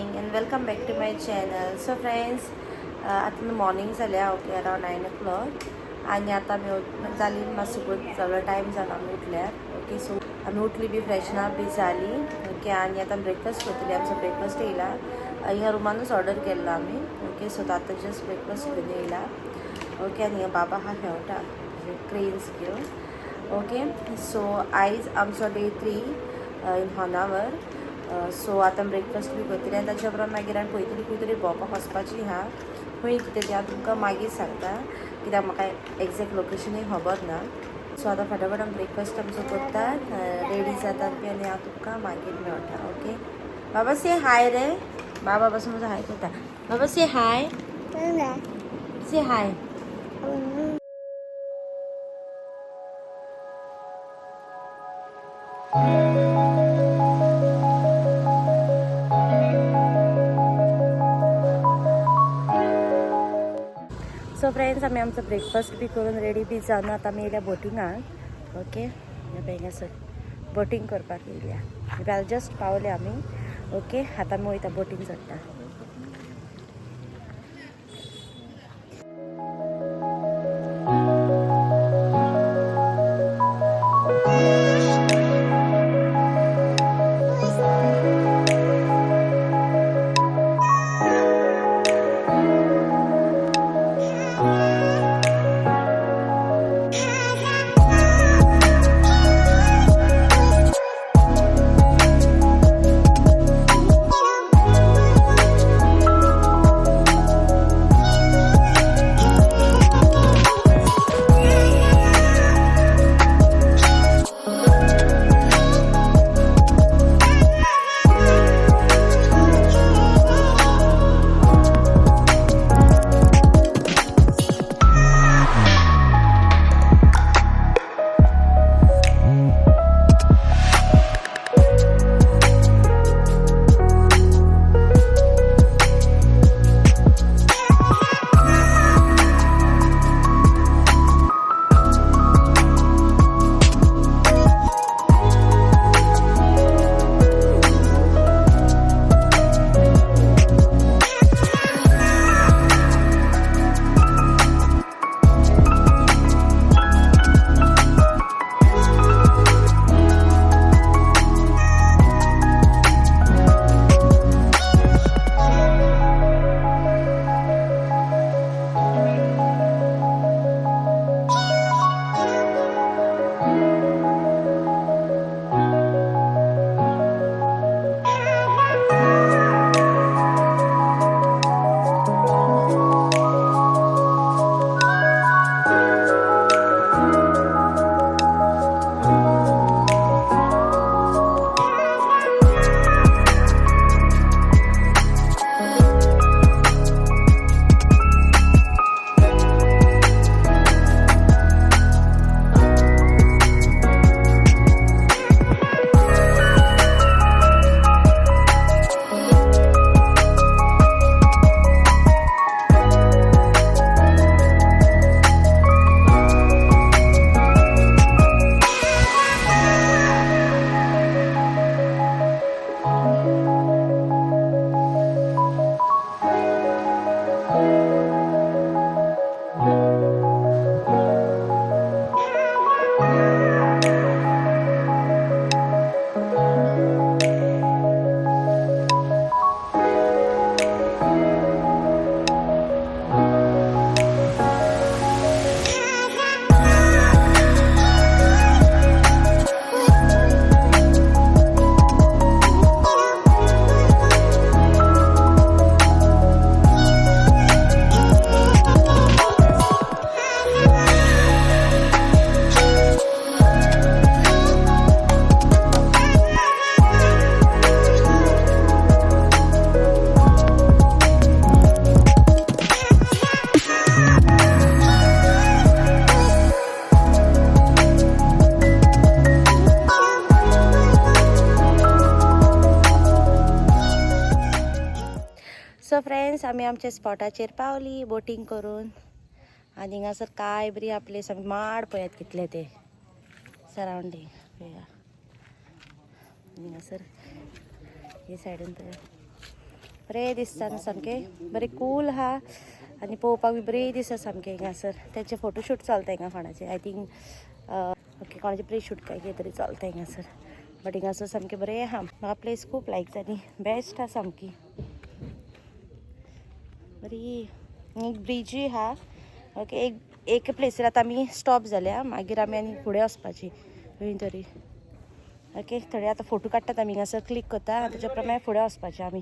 Morning and welcome back to my channel. So friends, आता morning जाल्या okay around 9 o'clock आणि आता आम्ही जाली मातसो सगळो टायम जाला आमी उठल्यार ओके. सो आमी उठली बी फ्रेशन अप बी जाली ओके आणि आता ब्रेकफास्ट करतली. आमचो ब्रेकफास्ट येयला हिंगा रुमानूच ऑर्डर केल्लो आमी ओके. सो तो आतां जस्ट ब्रेकफास्ट घेवन येयला ओके. आनी बाबा हा खेळटा क्रेन्स घेवन ओके. सो आयज आमचो डे 3 इन होनावर. सो आतां ब्रेकफास्ट बी करतली आनी ताच्या उपरांत मागीर आमी पळयतली खंय तरी भोंवपाक वचपाची आहा. खंय कितें तें हांव तुमकां मागीर सांगता कित्याक म्हाका एग्जॅक्ट लोकेशनूय खबर ना. सो आतां फटाफट आमी ब्रेकफास्ट आमचो करतात रेडी जातात बी आनी हांव तुमकां मागीर मेळटा ओके. बाबा से हाय रे. बाबा पासून म्हजो हाय करता. बाबा से हाय. से हाय. सो फ्रेंड्स, आमी आमचो ब्रेकफास्ट बी करून रेडी बी जावन आतां आमी येयल्या बोटिंगाक ओके. हांगासर बोटींग करपाक येयल्या जस्ट पावले आमी ओके. आतां आमी वयता बोटींग चडटा. सो फ्रेंड्स, आमी आमच्या स्पॉटाचेर पावली बोटिंग करून आनी हिंगासर काय बरी प्लेस आमी माड पळयात कितले ते सरावंडींग पळया हिंगासर हे सायडीन पळया बरें दिसता न्हू सामकें बरें कूल आहा आनी पळोवपाक बी बरें दिसता सामकें हिंगासर तेंचे फोटोशूट चलता हिंगा कोणाचे आय थिंक ओके कोणाचे प्री शूट काय कितें तरी चलता हिंगासर बट हिंगासर सामकें बरें आहा म्हाका प्लेस खूब लायक जाली बेस्ट आहा सामकी बरी एक ब्रिजूय आहा ओके एक प्लेसीर आतां आमी स्टॉप जाल्या मागीर आमी फुडें वचपाची खंय तरी ओके थोडे आतां फोटो काडटात आमी हिंगासर क्लिक करता आनी तेच्या प्रमाणे फुडें वचपाचें आमी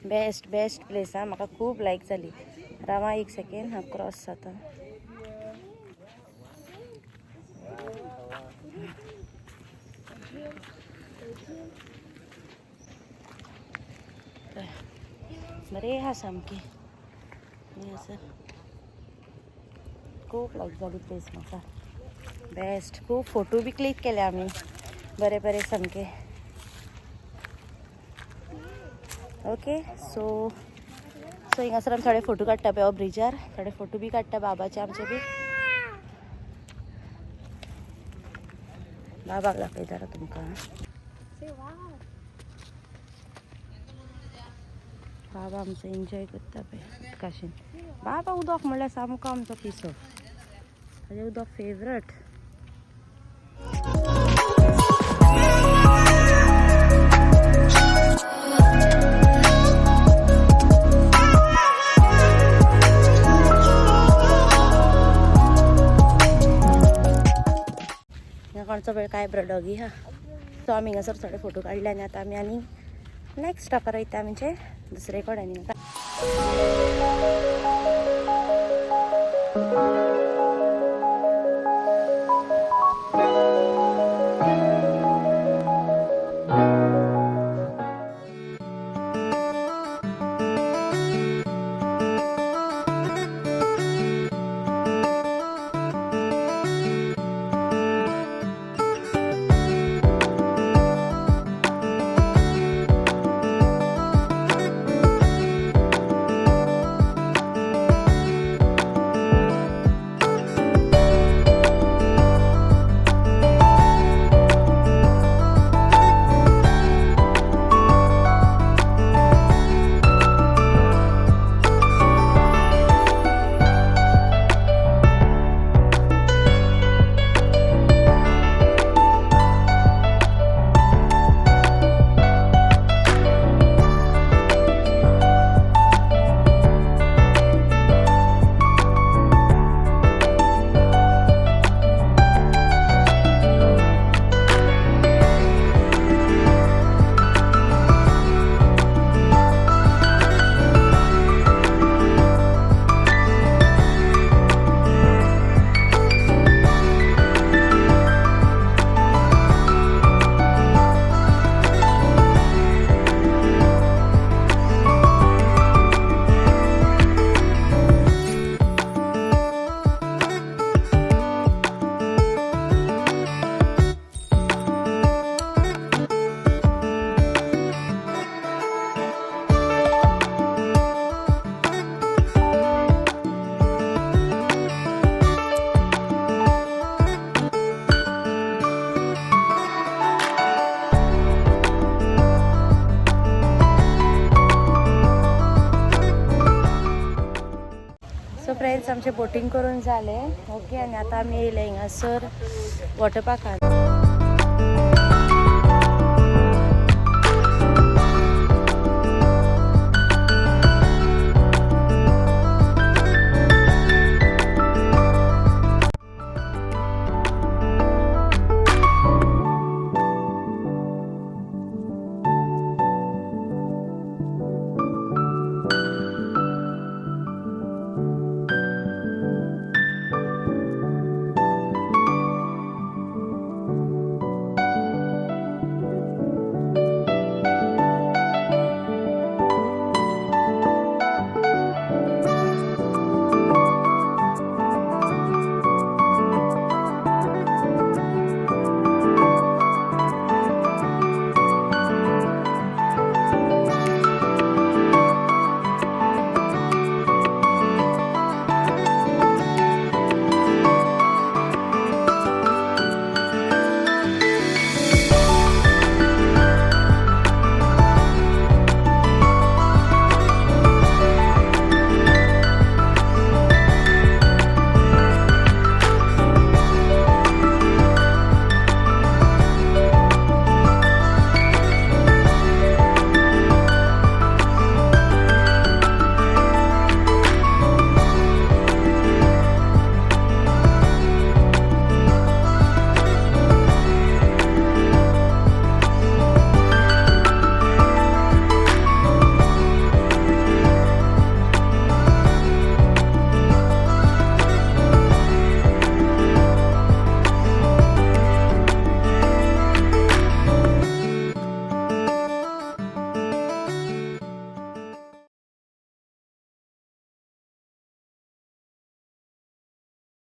बेस्ट प्लेस आहा म्हाका खूब लायक जाली रावा एक सेकेंड हांव क्रॉस जाता बरें आहा सामकी हिंगासर खूब लायक जाली प्लेस म्हाका बेस्ट खूब फोटो बी क्लिक केले आमी बरें सामके ओके सो हिंगासर आमी थोडे फोटो काडटा पळय हो ब्रिजार थोडे फोटो बी काडटा बाबाचे आमचे बी बाबाक दाखयता तुमकां बाबा आमचो एन्जॉय करता पळय उदकाशीन बाबा उदक म्हणल्यार सामको आमचो पिसो ताजें उदक फेवरेट कोणचो वेळ काय ब्रडॉगी हा सो आमी हिंगासर थोडे फोटो काडले आनी आतां आमी नेक्स्ट स्टॉपार वयता म्हणजे दुसरे कडेन फ्रेंड्स आमचे बोटिंग करून जाले ओके आनी आतां आमी येयले हिंगासर वॉटर पार्कान